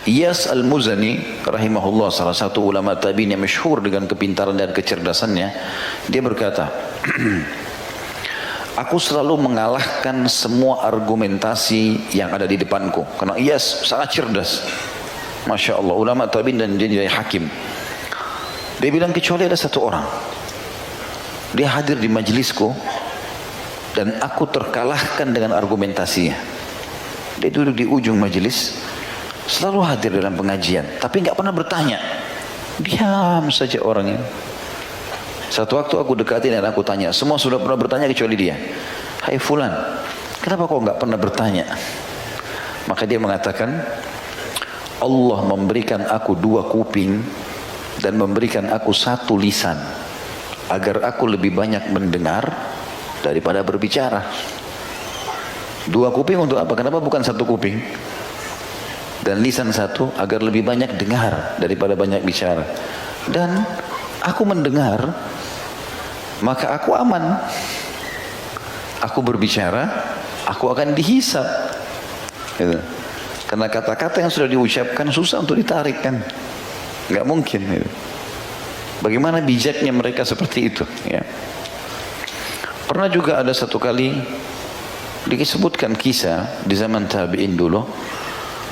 Iyas Al-Muzani rahimahullah, salah satu ulama tabi'in yang masyhur dengan kepintaran dan kecerdasannya, dia berkata, aku selalu mengalahkan semua argumentasi yang ada di depanku. Karena Iyas sangat cerdas. Masya Allah, ulama tabi'in dan dia jadi hakim. Dia bilang kecuali ada satu orang. Dia hadir di majelisku dan aku terkalahkan dengan argumentasinya. Dia duduk di ujung majelis, selalu hadir dalam pengajian, tapi nggak pernah bertanya. Diam saja orangnya. Satu waktu aku dekati dan aku tanya, semua sudah pernah bertanya kecuali dia. Hai fulan, kenapa kau nggak pernah bertanya? Maka dia mengatakan, Allah memberikan aku 2 kuping dan memberikan aku 1 lisan agar aku lebih banyak mendengar daripada berbicara. 2 kuping untuk apa? Kenapa bukan 1 kuping? Dan lisan 1 agar lebih banyak dengar daripada banyak bicara. Dan aku mendengar, maka aku aman. Aku berbicara, aku akan dihisab. Gitu. Karena kata-kata yang sudah diucapkan susah untuk ditarik kan, nggak mungkin. Gitu. Bagaimana bijaknya mereka seperti itu? Ya. Pernah juga ada satu kali disebutkan kisah di zaman tabi'in dulu,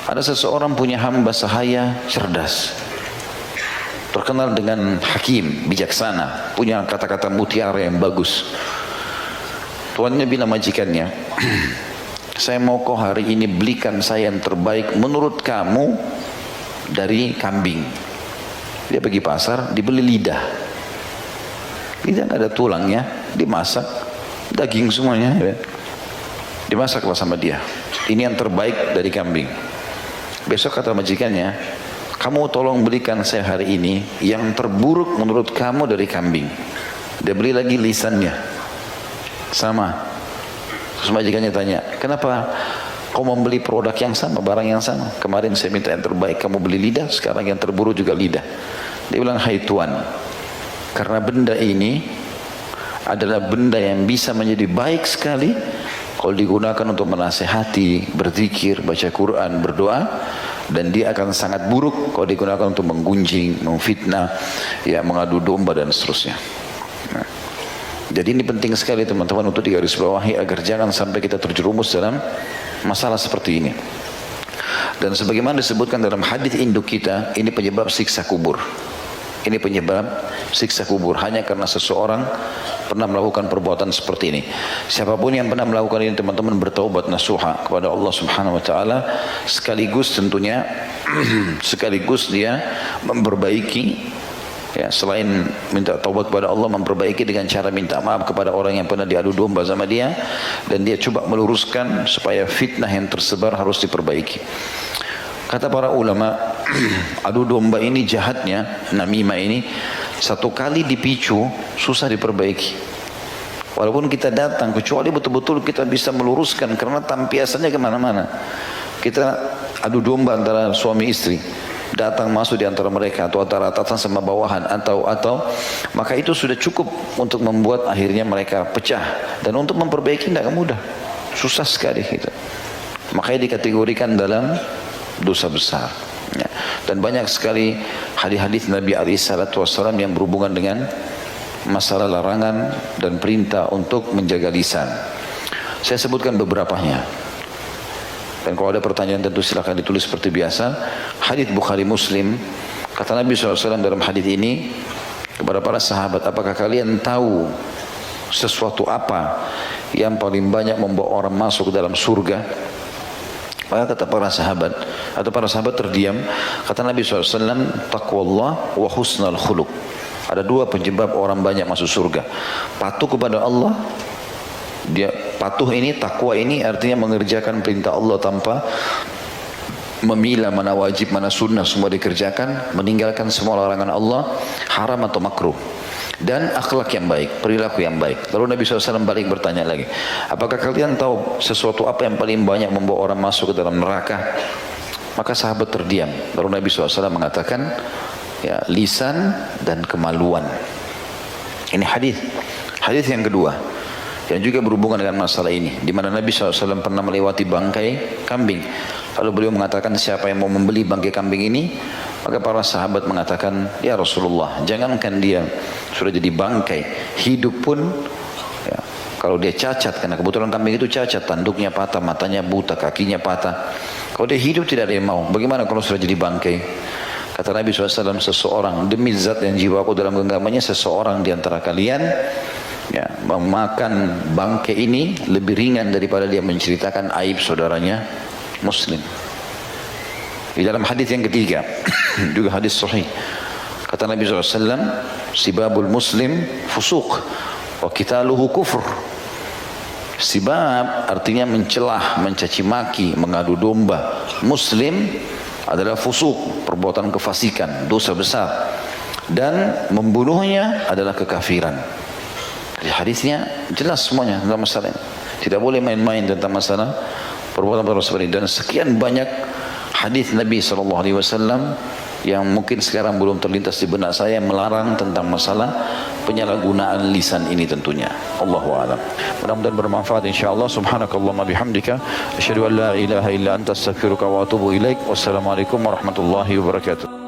ada seseorang punya hamba sahaya cerdas, terkenal dengan hakim, bijaksana, punya kata-kata mutiara yang bagus. Tuannya bilang majikannya, saya mau kau hari ini belikan saya yang terbaik menurut kamu dari kambing. Dia pergi pasar, dibeli lidah. Lidah nggak ada tulangnya, dimasak, daging semuanya. Ya. Dimasaklah sama dia. Ini yang terbaik dari kambing. Besok kata majikannya, kamu tolong belikan saya hari ini yang terburuk menurut kamu dari kambing. Dia beli lagi lisannya, sama. Terus majikannya tanya, kenapa kau membeli produk yang sama, barang yang sama? Kemarin saya minta yang terbaik, kamu beli lidah, sekarang yang terburuk juga lidah. Dia bilang, hai tuan, karena benda ini adalah benda yang bisa menjadi baik sekali kalau digunakan untuk menasehati, berzikir, baca Quran, berdoa, dan dia akan sangat buruk kalau digunakan untuk menggunjing, memfitnah, ya, mengadu domba dan seterusnya. Nah, jadi ini penting sekali teman-teman untuk digarisbawahi agar jangan sampai kita terjerumus dalam masalah seperti ini. Dan sebagaimana disebutkan dalam hadis induk kita, ini penyebab siksa kubur. Ini penyebab siksa kubur hanya karena seseorang pernah melakukan perbuatan seperti ini. Siapapun yang pernah melakukan ini teman-teman bertaubat nasuha kepada Allah Subhanahu wa taala, sekaligus tentunya sekaligus dia memperbaiki, ya, selain minta taubat kepada Allah, memperbaiki dengan cara minta maaf kepada orang yang pernah diadu domba sama dia, dan dia coba meluruskan supaya fitnah yang tersebar harus diperbaiki. Kata para ulama, adu domba ini jahatnya, namimah ini, satu kali dipicu susah diperbaiki. Walaupun kita datang, kecuali betul-betul kita bisa meluruskan, karena tampiasannya kemana-mana. Kita adu domba antara suami istri, datang masuk di antara mereka, atau antara atasan sama bawahan, atau maka itu sudah cukup untuk membuat akhirnya mereka pecah. Dan untuk memperbaiki tidak mudah, susah sekali gitu. Makanya dikategorikan dalam dosa besar. Ya. Dan banyak sekali hadis-hadis Nabi SAW yang berhubungan dengan masalah larangan dan perintah untuk menjaga lisan. Saya sebutkan beberapanya. Dan kalau ada pertanyaan tentu silakan ditulis seperti biasa. Hadis Bukhari Muslim, kata Nabi SAW dalam hadis ini kepada para sahabat, apakah kalian tahu sesuatu apa yang paling banyak membawa orang masuk ke dalam surga? Maka kata para sahabat, atau para sahabat terdiam. Kata Nabi SAW, taqwallah wa husnal khuluq. Ada 2 penyebab orang banyak masuk surga. Patuh kepada Allah. Dia patuh ini, takwa ini artinya mengerjakan perintah Allah tanpa memilah mana wajib, mana sunnah, semua dikerjakan, meninggalkan semua larangan Allah, haram atau makruh. Dan akhlak yang baik, perilaku yang baik. Lalu Nabi SAW balik bertanya lagi, apakah kalian tahu sesuatu apa yang paling banyak membawa orang masuk ke dalam neraka? Maka sahabat terdiam. Lalu Nabi SAW mengatakan, ya, lisan dan kemaluan. Ini hadis yang kedua yang juga berhubungan dengan masalah ini, di mana Nabi SAW pernah melewati bangkai kambing. Lalu beliau mengatakan, siapa yang mau membeli bangkai kambing ini? Maka para sahabat mengatakan, ya Rasulullah, jangankan dia sudah jadi bangkai, hidup pun, ya, kalau dia cacat, karena kebetulan kambing itu cacat, tanduknya patah, matanya buta, kakinya patah. Kalau dia hidup tidak ada yang mau. Bagaimana kalau sudah jadi bangkai? Kata Nabi SAW, seseorang, demi zat dan jiwaku dalam genggamannya, seseorang di antara kalian, ya, memakan bangkai ini lebih ringan daripada dia menceritakan aib saudaranya Muslim. Di dalam hadis yang ketiga, juga hadis sahih, kata Nabi SAW, sibabul muslim fusuq wa qitaluhu kufur. Sibab artinya mencelah, mencaci maki, mengadu domba muslim adalah fusuk, perbuatan kefasikan, dosa besar, dan membunuhnya adalah kekafiran. Di hadisnya jelas semuanya tentang masalah ini. Tidak boleh main-main tentang masalah perbuatan seperti ini. Dan sekian banyak hadis Nabi SAW yang mungkin sekarang belum terlintas di benak saya, melarang tentang masalah penyalahgunaan lisan ini tentunya. Allahu a'lam. Mudah-mudahan bermanfaat insyaallah. Subhanakallahumma bihamdika asyhadu an la ilaha illa anta astaghfiruka wa atubu ilaik. Wassalamualaikum warahmatullahi wabarakatuh.